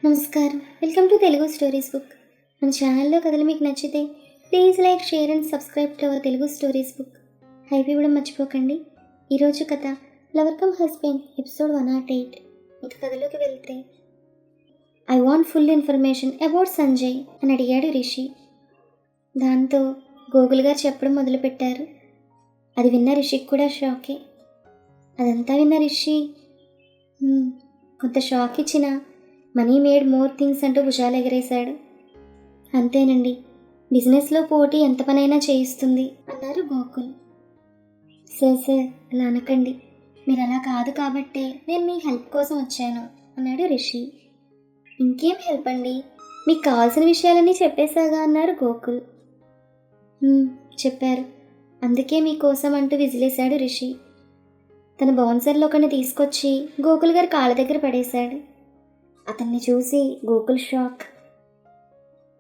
నమస్కారం. Welcome to Telugu stories book. మన ఛానల్లో కథలు మీకు నచ్చితే please like, share and subscribe to our Telugu stories book. Hype ఇవ్వడం మర్చిపోకండి. ఈరోజు కథ లవర్ కమ్ హస్బెండ్ ఎపిసోడ్ 108. ఇక కథలోకి వెళ్తే, I want full information about Sanjay అని అడిగాడు రిషి. దాంతో గోకుల్ గారు చెప్పడం మొదలుపెట్టారు. అది విన్న రిషికి కూడా షాకే. అదంతా విన్న రిషి కొంత షాక్ ఇచ్చిన మనీ మేడ్ మోర్ థింగ్స్ అంటూ భుజాలు ఎగరేశాడు. అంతేనండి, బిజినెస్లో పోటీ ఎంత పనైనా చేయిస్తుంది అన్నారు గోకుల్. సార్ అలా అనకండి, మీరు అలా కాదు కాబట్టే నేను మీ హెల్ప్ కోసం వచ్చాను అన్నాడు రిషి. ఇంకేం హెల్ప్ అండి, మీకు కావాల్సిన విషయాలన్నీ చెప్పేశాగా అన్నారు గోకుల్. చెప్పారు, అందుకే మీకోసం అంటూ విజిలేశాడు రిషి. తన బౌన్సర్లో ఒకరిని తీసుకొచ్చి గోకుల్ గారి కాళ్ళ దగ్గర పడేశాడు. అతన్ని చూసి గోకుల్ షాక్.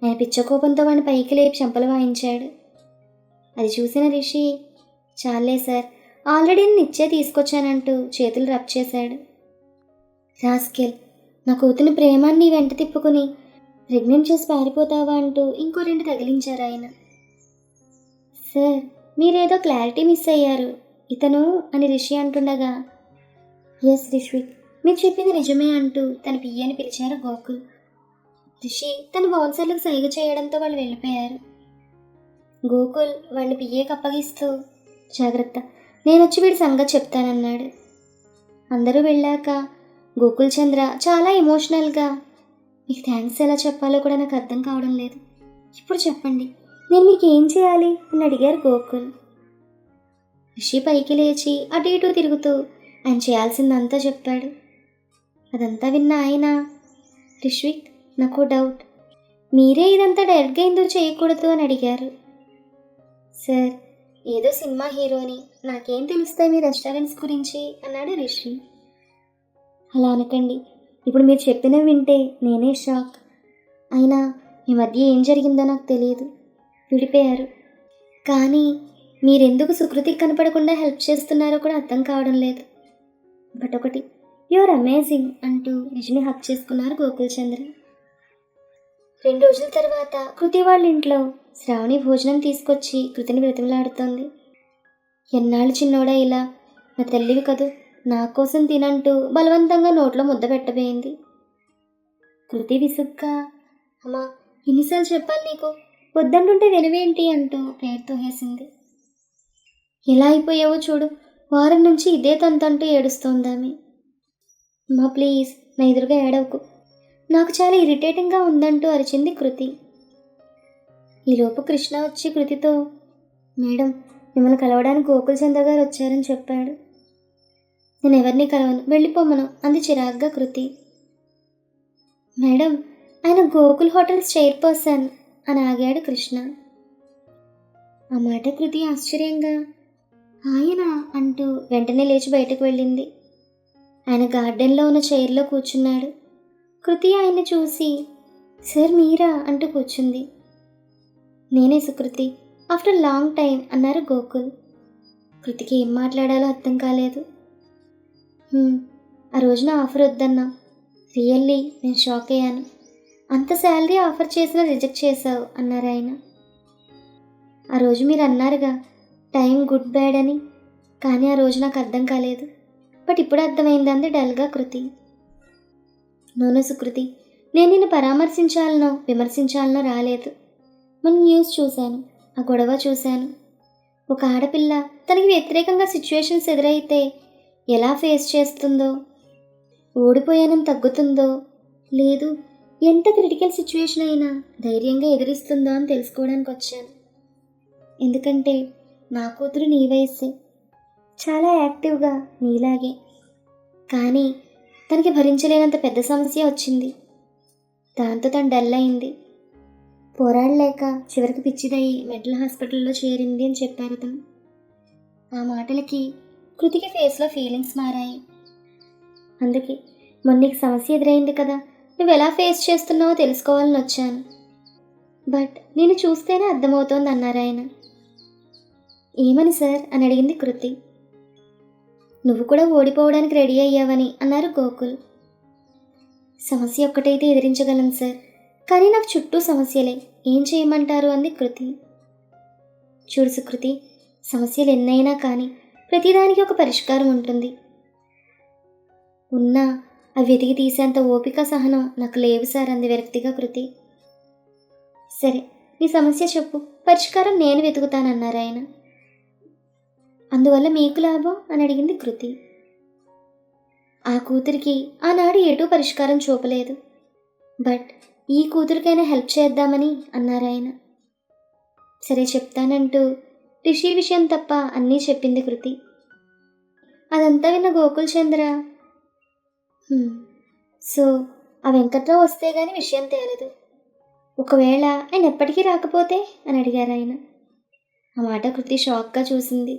ఆయన పిచ్చకోపంతో వాడిని పైకి లేపి చెంపలు వాయించాడు. అది చూసిన రిషి, చాలే సార్, ఆల్రెడీ నేను ఇచ్చే తీసుకొచ్చానంటూ చేతులు రబ్ చేశాడు. రాస్కెల్, నా కూతుని ప్రేమాన్ని వెంట తిప్పుకుని ప్రెగ్నెంట్ చేసి పారిపోతావా అంటూ ఇంకో 2 తగిలించారు ఆయన. సార్, మీరేదో క్లారిటీ మిస్ అయ్యారు. ఇతను అని రిషి అంటుండగా, ఎస్ రిష్విక్, మీరు చెప్పింది నిజమే అంటూ తన పియ్యని పిలిచారు గోకుల్. రిషి తన బౌన్సర్లకు సైగ చేయడంతో వాళ్ళు వెళ్ళిపోయారు. గోకుల్ వాడిని పియ్యేకి అప్పగిస్తూ, జాగ్రత్త, నేను వచ్చి వీడి సంగతి చెప్తానన్నాడు. అందరూ వెళ్ళాక గోకుల్ చంద్ర చాలా ఎమోషనల్గా, మీకు థ్యాంక్స్ ఎలా చెప్పాలో కూడా నాకు అర్థం కావడం లేదు. ఇప్పుడు చెప్పండి, నేను మీకు ఏం చేయాలి అని అడిగారు గోకుల్. రిషి పైకి లేచి అటు ఇటు తిరుగుతూ ఆయన చేయాల్సిందంతా చెప్పాడు. అదంతా విన్న ఆయన, రిష్విక్, నాకు డౌట్, మీరే ఇదంతా డైరెక్ట్గా ఎందుకు చేయకూడదు అని అడిగారు. సార్, ఏదో సినిమా హీరోని, నాకేం తెలుస్తాయి మీ రెస్టారెంట్స్ గురించి అన్నాడు రిషి. అలా అనకండి, ఇప్పుడు మీరు చెప్పినవి వింటే నేనే షాక్. అయినా మీ మధ్య ఏం జరిగిందో నాకు తెలియదు, విడిపోయారు. కానీ మీరెందుకు సుకృతికి కనపడకుండా హెల్ప్ చేస్తున్నారో కూడా అర్థం కావడం లేదు. బట్ ఒకటి, యూఆర్ అమేజింగ్ అంటూ రిషిని హక్ చేసుకున్నారు గోకుల్ చంద్ర. 2 రోజుల తర్వాత కృతి వాళ్ళ ఇంట్లో శ్రావణి భోజనం తీసుకొచ్చి కృతిని బ్రతిమలాడుతోంది. ఎన్నాళ్ళు చిన్నోడా ఇలా, నా తల్లివి కదూ, నా కోసం తినంటూ బలవంతంగా నోట్లో ముద్ద పెట్టబోయింది. కృతి విసుగ్గా, అమ్మా ఎన్నిసార్లు చెప్పాలి నీకు, వద్దంటుంటే వినవేంటి అంటూ పేరుతో వేసింది. ఎలా అయిపోయావో చూడు, వారం నుంచి ఇదే తంతంటూ ఏడుస్తోందామె. అమ్మా ప్లీజ్, నా ఎదురుగా ఏడవకు, నాకు చాలా ఇరిటేటింగ్గా ఉందంటూ అరిచింది కృతి. ఈలోపు కృష్ణ వచ్చి కృతితో, మేడం, మిమ్మల్ని కలవడానికి గోకుల్ చంద్ర గారు వచ్చారని చెప్పాడు. నేను ఎవరిని కలవను, వెళ్ళిపోమను అంది చిరాగ్గా కృతి. మేడం, ఆయన గోకుల్ హోటల్స్ చైర్పర్సన్ అని ఆగాడు కృష్ణ. ఆ మాట కృతి ఆశ్చర్యంగా, ఆయన అంటూ వెంటనే లేచి బయటకు వెళ్ళింది. ఆయన గార్డెన్లో ఉన్న చైర్లో కూర్చున్నాడు. కృతి ఆయన్ని చూసి, సార్ మీరా అంటూ కూర్చుంది. నేనే సుకృతి, ఆఫ్టర్ లాంగ్ టైం అన్నారు గోకుల్. కృతికి ఏం మాట్లాడాలో అర్థం కాలేదు. ఆ రోజున ఆఫర్ వద్దన్నా, రియల్లీ నేను షాక్ అయ్యాను. అంత శాలరీ ఆఫర్ చేసినా రిజెక్ట్ చేశావు అన్నారు ఆయన. ఆ రోజు మీరు అన్నారుగా టైం గుడ్ బ్యాడ్ అని, కానీ ఆ రోజు నాకు అర్థం కాలేదు, బట్ ఇప్పుడు అర్థమైంది అంది డల్గా కృతి. నోను సుకృతి, నేను నిన్ను పరామర్శించాలనో విమర్శించాలనో రాలేదు. మనం న్యూస్ చూశాను, ఆ గొడవ చూశాను. ఒక ఆడపిల్ల తనకి వ్యతిరేకంగా సిచ్యువేషన్స్ ఎదురైతే ఎలా ఫేస్ చేస్తుందో, ఓడిపోయానని తగ్గుతుందో, లేదు ఎంత క్రిటికల్ సిచ్యువేషన్ అయినా ధైర్యంగా ఎదురిస్తుందో అని తెలుసుకోవడానికి వచ్చాను. ఎందుకంటే నా కూతురు నీ వయస్సే, చాలా యాక్టివ్గా నీలాగే. కానీ తనకి భరించలేనంత పెద్ద సమస్య వచ్చింది. దాంతో తను డల్ అయింది. పోరాడలేక చివరికి పిచ్చిదయ్యి మెంటల్ హాస్పిటల్లో చేరింది అని చెప్పారు తను. ఆ మాటలకి కృతికి ఫేస్లో ఫీలింగ్స్ మారాయి. అందుకే మొన్న నీకు సమస్య ఎదురైంది కదా, నువ్వు ఎలా ఫేస్ చేస్తున్నావో తెలుసుకోవాలని వచ్చాను. బట్ నేను చూస్తేనే అర్థమవుతోంది అన్నారు ఆయన. ఏమని సార్ అని అడిగింది కృతి. నువ్వు కూడా ఓడిపోవడానికి రెడీ అయ్యావని అన్నారు గోకుల్. సమస్య ఒక్కటైతే ఎదిరించగలను సార్, కానీ నాకు చుట్టూ సమస్యలే. ఏం చేయమంటారు అంది కృతి. చూడు సుకృతి, సమస్యలు ఎన్నైనా కానీ ప్రతిదానికి ఒక పరిష్కారం ఉంటుంది. ఉన్నా అవి వెతికి తీసేంత ఓపిక సహనం నాకు లేవు సార్ అంది విరక్తిగా కృతి. సరే, నీ సమస్య చెప్పు, పరిష్కారం నేను వెతుకుతానన్నారు ఆయన. అందువల్ల మీకు లాభం అని అడిగింది కృతి. ఆ కూతురికి ఆనాడు ఎటూ పరిష్కారం చూపలేదు, బట్ ఈ కూతురికైనా హెల్ప్ చేద్దామని అన్నారు ఆయన. సరే చెప్తానంటూ రిషి విషయం తప్ప అన్నీ చెప్పింది కృతి. అదంతా విన్న గోకుల్ చంద్ర, సో ఆ వెంకట్రావు వస్తే గాని విషయం తేలదు. ఒకవేళ ఆయన ఎప్పటికీ రాకపోతే అని అడిగారు ఆయన. ఆ మాట కృతి షాక్గా చూసింది.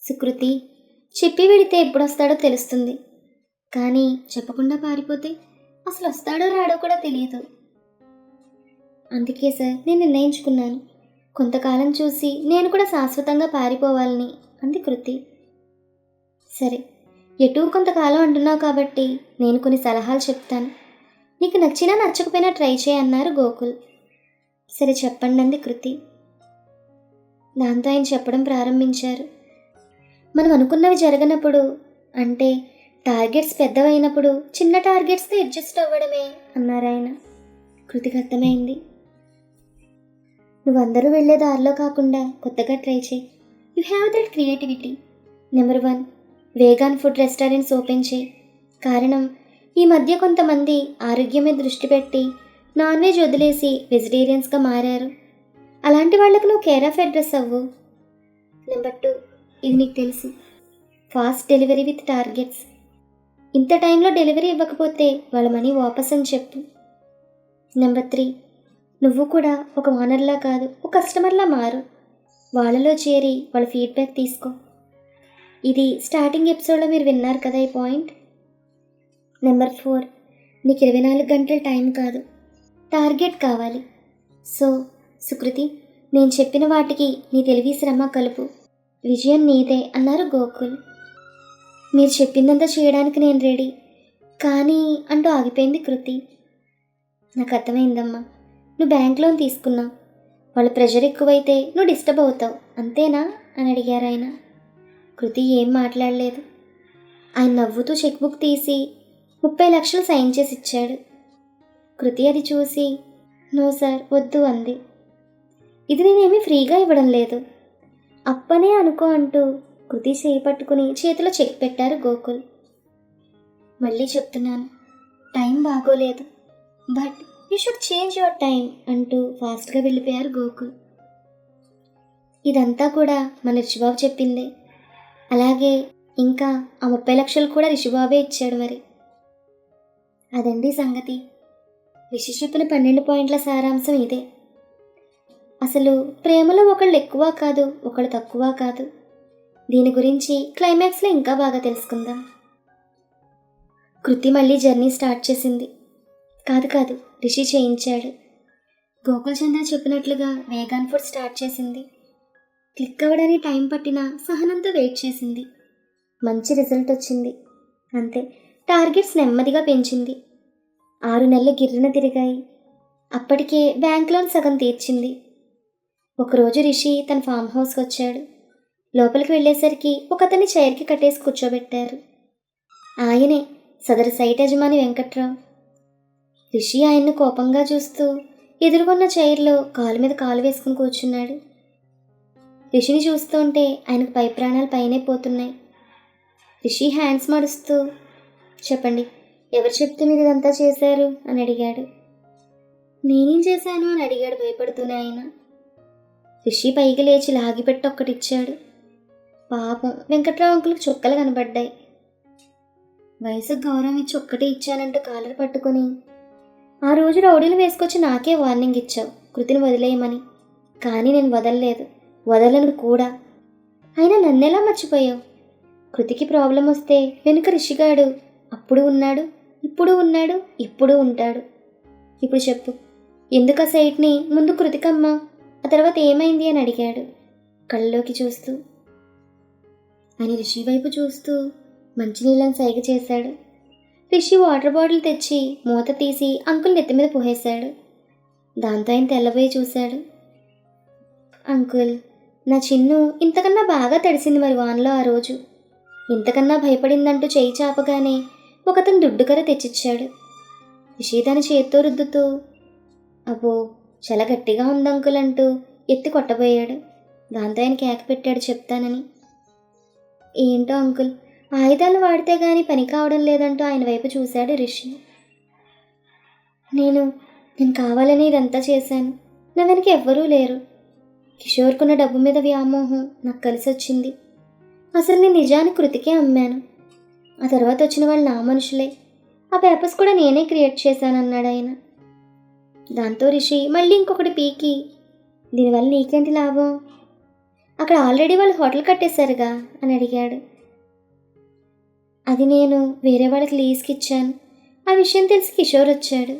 సుకృతి, చెప్పి వెడితే ఎప్పుడొస్తాడో తెలుస్తుంది, కానీ చెప్పకుండా పారిపోతే అసలు వస్తాడో రాడో కూడా తెలియదు. అందుకే సార్ నేను నిర్ణయించుకున్నాను, కొంతకాలం చూసి నేను కూడా శాశ్వతంగా పారిపోవాలని అంది కృతి. సరే, ఎటూ కొంతకాలం అంటున్నావు కాబట్టి నేను కొన్ని సలహాలు చెప్తాను, నీకు నచ్చినా నచ్చకపోయినా ట్రై చేయన్నారు గోకుల్. సరే చెప్పండి అంది కృతి. దాంతో ఆయన చెప్పడం ప్రారంభించారు. మనం అనుకున్నవి జరగనప్పుడు, అంటే టార్గెట్స్ పెద్దవైనప్పుడు చిన్న టార్గెట్స్తో అడ్జస్ట్ అవ్వడమే అన్నారు ఆయన. కృతికి అర్థమైంది. నువ్వు అందరూ వెళ్ళే దారిలో కాకుండా కొత్తగా ట్రై చేయి. You have that creativity. Number 1, vegan food restaurants open చేయి. కారణం, ఈ మధ్య కొంతమంది ఆరోగ్యం మీద దృష్టి పెట్టి నాన్ వెజ్ వదిలేసి వెజిటేరియన్స్గా మారారు. అలాంటి వాళ్ళకు నువ్వు కేర్ ఆఫ్ అడ్రస్ అవ్వు. నెంబర్ 2, ఇది నీకు తెలుసు, ఫాస్ట్ డెలివరీ విత్ టార్గెట్స్. ఇంత టైంలో డెలివరీ ఇవ్వకపోతే వాళ్ళ మనీ వాపస్ అని చెప్పు. నెంబర్ 3, నువ్వు కూడా ఒక ఓనర్లా కాదు, ఒక కస్టమర్లా మారు. వాళ్ళలో చేరి వాళ్ళ ఫీడ్బ్యాక్ తీసుకో. ఇది స్టార్టింగ్ ఎపిసోడ్లో మీరు విన్నారు కదా ఈ పాయింట్. నెంబర్ 4, నీకు 24 గంటల టైం కాదు, టార్గెట్ కావాలి. సో సుకృతి, నేను చెప్పిన వాటికి నీ తెలివి శ్రమ కలుపు, విజయం నీదే అన్నారు గోకుల్. మీరు చెప్పిందంతా చేయడానికి నేను రెడీ, కానీ అంటూ ఆగిపోయింది కృతి. నాకు అర్థమైందమ్మా, నువ్వు బ్యాంక్ లోన్ తీసుకున్నావు, వాళ్ళ ప్రెషర్ ఎక్కువైతే నువ్వు డిస్టర్బ్ అవుతావు, అంతేనా అని అడిగారు ఆయన. కృతి ఏం మాట్లాడలేదు. ఆయన నవ్వుతూ చెక్ బుక్ తీసి 30 లక్షలు సైన్ చేసి ఇచ్చాడు. కృతి అది చూసి నో సార్ వద్దు అంది. ఇది నేనేమీ ఫ్రీగా ఇవ్వడం లేదు, అప్పనే అనుకో అంటూ కృతి చేయి పట్టుకుని చేతిలో చెక్ పెట్టారు గోకుల్. మళ్ళీ చెప్తున్నాను, టైం బాగోలేదు, but you should change your time అంటూ ఫాస్ట్గా వెళ్ళిపోయారు గోకుల్. ఇదంతా కూడా మన రిషిబాబు చెప్పిందే. అలాగే ఇంకా ఆ 30 లక్షలు కూడా రిషిబాబే ఇచ్చాడు. మరి అదండి సంగతి. రిషి చెప్పిన 12 పాయింట్ల సారాంశం ఇదే. అసలు ప్రేమలో ఒకళ్ళు ఎక్కువ కాదు, ఒకళ్ళు తక్కువ కాదు. దీని గురించి క్లైమాక్స్లో ఇంకా బాగా తెలుసుకుందాం. కృతి మళ్ళీ జర్నీ స్టార్ట్ చేసింది. కాదు రిషి చేయించాడు. గోకుల్ చంద్ర చెప్పినట్లుగా వేగాన్ ఫుడ్ స్టార్ట్ చేసింది. క్లిక్ అవ్వడానికి టైం పట్టినా సహనంతో వెయిట్ చేసింది. మంచి రిజల్ట్ వచ్చింది. అంతే, టార్గెట్స్ నెమ్మదిగా పెంచింది. 6 నెలలు గిర్రున తిరిగాయి. అప్పటికే బ్యాంక్ లోన్ సగం తీర్చింది. ఒకరోజు రిషి తన ఫామ్ హౌస్కి వచ్చాడు. లోపలికి వెళ్ళేసరికి ఒకతన్ని చైర్కి కట్టేసి కూర్చోబెట్టారు. ఆయనే సదరు సైట్ యజమాని వెంకట్రావు. రిషి ఆయన్ను కోపంగా చూస్తూ ఎదురుకున్న చైర్లో కాలు మీద కాలు వేసుకుని కూర్చున్నాడు. రిషిని చూస్తుంటే ఆయనకు పై ప్రాణాలు పైనే పోతున్నాయి. రిషి హ్యాండ్స్ మడుస్తూ, చెప్పండి, ఎవరు చెప్తే మీరు ఇదంతా చేశారు అని అడిగాడు. నేనేం చేశాను అని అడిగాడు భయపడుతూనే ఆయన. రిషి పైకి లేచి లాగిపెట్టి ఒక్కటిచ్చాడు. పాపం వెంకట్రావు అంకులకు చుక్కలు కనబడ్డాయి. వయసుకు గౌరవం ఇచ్చి ఒక్కటే ఇచ్చానంటూ కాలర్ పట్టుకుని, ఆ రోజు రౌడీలు వేసుకొచ్చి నాకే వార్నింగ్ ఇచ్చావు కృతిని వదిలేయమని, కానీ నేను వదలలేదు, వదలను కూడా. అయినా నన్నెలా మర్చిపోయావు? కృతికి ప్రాబ్లం వస్తే వెనుక రిషిగాడు అప్పుడు ఉన్నాడు, ఇప్పుడు ఉన్నాడు, ఇప్పుడు ఉంటాడు. ఇప్పుడు చెప్పు, ఎందుకు ఆ సైట్ని ముందు కృతికమ్మ, ఆ తర్వాత ఏమైంది అని అడిగాడు కళ్ళలోకి చూస్తూ. ఆయన రిషి వైపు చూస్తూ మంచినీళ్ళని సైగ చేశాడు. రిషి వాటర్ బాటిల్ తెచ్చి మూత తీసి అంకుల్ నెత్తి మీద పోసేశాడు. దాంతో ఆయన తెల్లబోయి చూశాడు. అంకుల్, నా చిన్ను ఇంతకన్నా బాగా తడిసింది మరి వానలో ఆ రోజు. ఇంతకన్నా భయపడిందంటూ చేయి చాపగానే ఒకతను దుడ్డు కర్ర తెచ్చిచ్చాడు. రిషి తన చేత్తో రుద్దుతూ, అబ్బో చాలా గట్టిగా ఉంది అంకుల్ అంటూ ఎత్తి కొట్టబోయాడు. దాంతో ఆయన కేక పెట్టాడు చెప్తానని. ఏంటో అంకుల్, ఆయుధాలు వాడితే గానీ పని కావడం లేదంటూ ఆయన వైపు చూశాడు రిషి. నేను కావాలని ఇదంతా చేశాను. నా వెనక ఎవ్వరూ లేరు. కిషోర్కున్న డబ్బు మీద వ్యామోహం నాకు కలిసి వచ్చింది. అసలు నేను నిజానికి కృతికే అమ్మాను. ఆ తర్వాత వచ్చిన వాళ్ళు నా మనుషులే. ఆ పేపర్స్ కూడా నేనే క్రియేట్ చేశానన్నాడు ఆయన. దాంతో రిషి మళ్ళీ ఇంకొకటి పీకి, దీనివల్ల నీకేంటి లాభం? అక్కడ ఆల్రెడీ వాళ్ళు హోటల్ కట్టేశారుగా అని అడిగాడు. అది నేను వేరే వాళ్ళకి లీజ్కి ఇచ్చాను. ఆ విషయం తెలిసి కిషోర్ వచ్చాడు.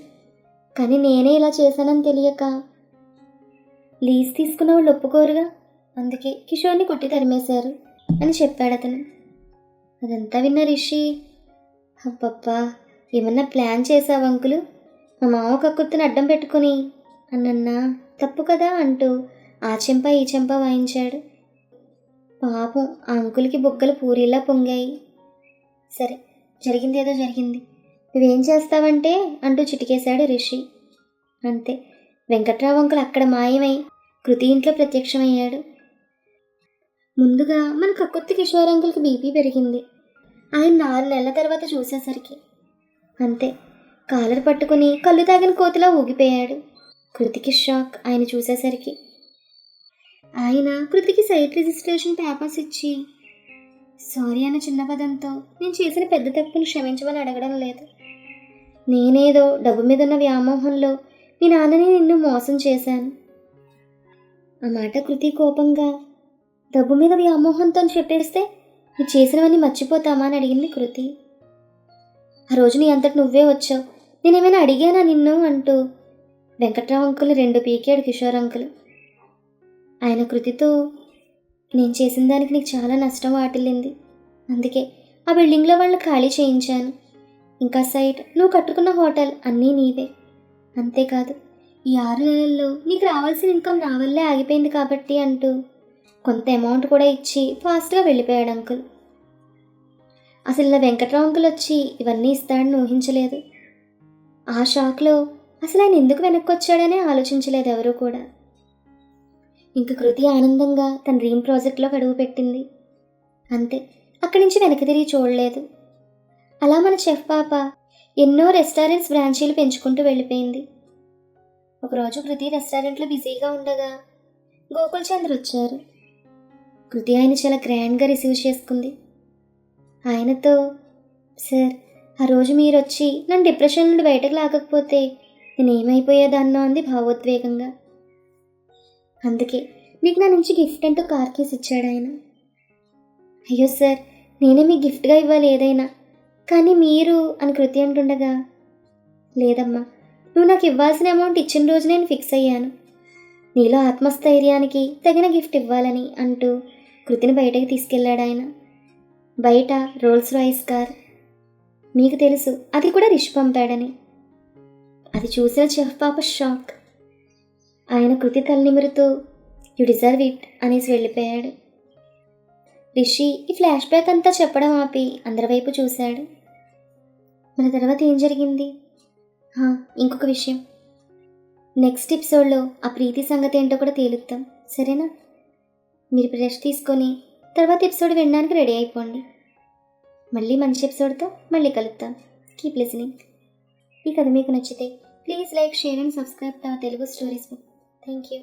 కానీ నేనే ఇలా చేశానని తెలియక, లీజ్ తీసుకున్న వాళ్ళు ఒప్పుకోరుగా, అందుకే కిషోర్ని కొట్టి తరిమేశారు అని చెప్పాడు అతను. అదంతా విన్న రిషి, అబ్బబ్బా ఏమన్నా ప్లాన్ చేసావు అంకులు? మా మామ కక్కుర్తిని అడ్డం పెట్టుకుని అన్నన్నా తప్పు కదా అంటూ ఆ చెంప ఈ చెంప వాయించాడు. పాపం ఆ అంకుల్కి బుగ్గలు పూరీలా పొంగాయి. సరే, జరిగింది ఏదో జరిగింది, నువ్వేం చేస్తావంటే అంటూ చిటికేశాడు రిషి. అంతే, వెంకట్రావు అంకుల్ అక్కడ మాయమై కృతి ఇంట్లో ప్రత్యక్షమయ్యాడు. ముందుగా మన కక్కుర్తి కిషోర్ అంకుల్కి బీపీ పెరిగింది. ఆయన 4 నెలల తర్వాత చూసేసరికి అంతే, కాలర్ పట్టుకుని కళ్ళు తాగిన కోతిలా ఊగిపోయాడు. కృతికి షాక్ ఆయన చూసేసరికి. ఆయన కృతికి సైట్ రిజిస్ట్రేషన్ పేపర్స్ ఇచ్చి, సారీ అన్న చిన్న పదంతో నేను చేసిన పెద్ద తప్పును క్షమించమని అడగడం లేదు. నేనేదో డబ్బు మీద ఉన్న వ్యామోహంలో మీ నాన్నని నిన్ను మోసం చేశాను. ఆ మాట కృతి కోపంగా, డబ్బు మీద వ్యామోహంతో చెప్పేస్తే నువ్వు చేసినవన్నీ మర్చిపోతామా అని అడిగింది కృతి. ఆ రోజు నీ అంతటి నువ్వే వచ్చావు, నేనేమైనా అడిగానా నిన్ను అంటూ వెంకట్రావు అంకుల్ 2 పీకాడు కిషోర్ అంకుల్. ఆయన కృతితో, నేను చేసిన దానికి నీకు చాలా నష్టం వాటిల్లింది. అందుకే ఆ బిల్డింగ్లో వాళ్ళని ఖాళీ చేయించాను. ఇంకా సైట్, నువ్వు కట్టుకున్న హోటల్ అన్నీ నీవే. అంతేకాదు, ఈ 6 నెలల్లో నీకు రావాల్సిన ఇన్కమ్ నా వల్లే ఆగిపోయింది కాబట్టి అంటూ కొంత అమౌంట్ కూడా ఇచ్చి ఫాస్ట్గా వెళ్ళిపోయాడు అంకుల్. అసలు ఇలా వెంకట్రావు అంకుల్ వచ్చి ఇవన్నీ ఇస్తాడని ఊహించలేదు. ఆ షాక్లో అసలు ఆయన ఎందుకు వెనక్కి వచ్చాడనే ఆలోచించలేదు ఎవరూ కూడా. ఇంక కృతి ఆనందంగా తన డ్రీమ్ ప్రాజెక్ట్లో అడుగు పెట్టింది. అంతే, అక్కడి నుంచి వెనక్కి తిరిగి చూడలేదు. అలా మన చెఫ్ పాప ఎన్నో రెస్టారెంట్స్ బ్రాంచీలు పెంచుకుంటూ వెళ్ళిపోయింది. ఒకరోజు కృతి రెస్టారెంట్లో బిజీగా ఉండగా గోకుల్ చంద్ర వచ్చారు. కృతి ఆయన చాలా గ్రాండ్గా రిసీవ్ చేసుకుంది. ఆయనతో, సార్, ఆ రోజు మీరు వచ్చి నన్ను డిప్రెషన్ నుండి బయటకు లాగకపోతే నేను ఏమైపోయేదాన్నో అంది భావోద్వేగంగా. అందుకే మీకు నా నుంచి గిఫ్ట్ అంటూ కార్ కేసు ఇచ్చాడు ఆయన. అయ్యో సార్, నేనే మీకు గిఫ్ట్గా ఇవ్వాలి ఏదైనా, కానీ మీరు అని కృతి అంటుండగా, లేదమ్మా, నువ్వు నాకు ఇవ్వాల్సిన అమౌంట్ ఇచ్చిన రోజు నేను ఫిక్స్ అయ్యాను. నీలో ఆత్మస్థైర్యానికి తగిన గిఫ్ట్ ఇవ్వాలని అంటూ కృతిని బయటకు తీసుకెళ్ళాడు ఆయన. బయట రోల్స్ రాయిస్ కార్. మీకు తెలుసు, అది కూడా రిషి పంపాడని. అది చూసిన చెఫ్ పాప షాక్. ఆయన కృతి తలనిమురుతూ, యు డిజర్వ్ ఇట్ అనేసి వెళ్ళిపోయాడు. రిషి ఈ ఫ్లాష్ బ్యాక్ అంతా చెప్పడం ఆపి అందరి వైపు చూశాడు. మన తర్వాత ఏం జరిగింది? ఇంకొక విషయం, నెక్స్ట్ ఎపిసోడ్లో ఆ ప్రీతి సంగతి ఏంటో కూడా తేలుద్దాం, సరేనా? మీరు రెస్ట్ తీసుకొని తర్వాత ఎపిసోడ్ వినడానికి రెడీ అయిపోండి. మళ్ళీ మంచి ఎపిసోడ్తో మళ్ళీ కలుద్దాం. Keep listening. ఈ కథ మీకు నచ్చితే please like, share and subscribe to our Telugu stories book. Thank you.